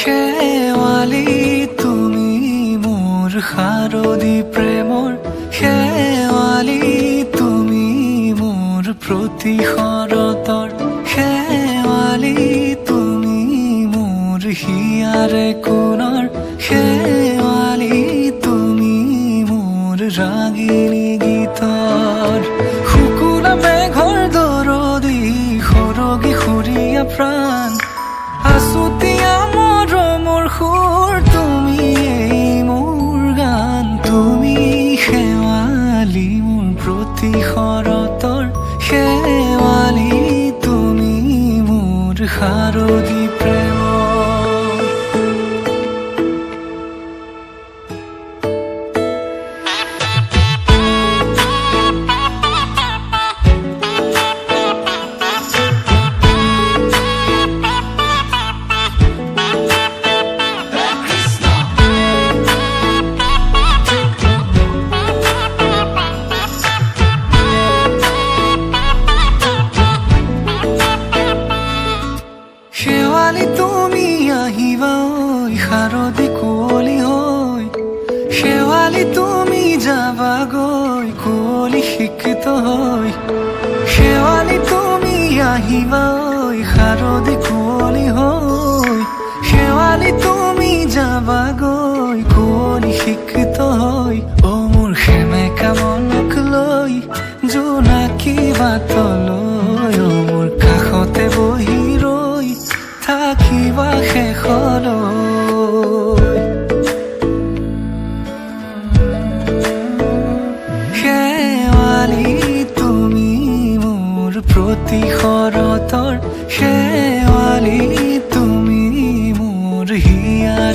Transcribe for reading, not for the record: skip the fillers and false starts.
শেৱালি তুমি মোৰ শাৰদী প্ৰেমৰ শেৱালি তুমি মোৰ প্ৰতি শৰতৰ শেৱালি তুমি মোৰ হিয়াৰে কোণৰ শেৱালি তুমি মোৰ ৰাগিনী গীতৰ শুকুলা মেঘৰ দৰদি সৰগী সুৰীয়া প্ৰাণ আছুতীয়া মৰমৰ সুৰ তুমি মোৰ গান তুমি শেৱালি মোৰ প্ৰতি শৰতৰ শেৱালি তুমি মোৰ শাৰদী প্ৰেমৰ শেৱালি তুমি আহিবা ঐ শাৰদী কুঁৱলী হৈ শেৱালি তুমি যাবাগৈ কুঁৱলী শিক্ষিত হৈ শেৱালি তুমি আহিবা ঐ শাৰদী কুঁৱলী হৈ শেৱালি তুমি যাবাগৈ কুঁৱলী শিক্ষিত হৈ অ মোৰ সেমেকা মনক লৈ জোনাকী বাটলৈ অ মোৰ কাষতে বহি ৰৈ থাকিবা শেষলৈ শেৱালি তুমি মোৰ প্ৰতি শৰতৰ শেৱালি তুমি মোৰ হিয়াৰ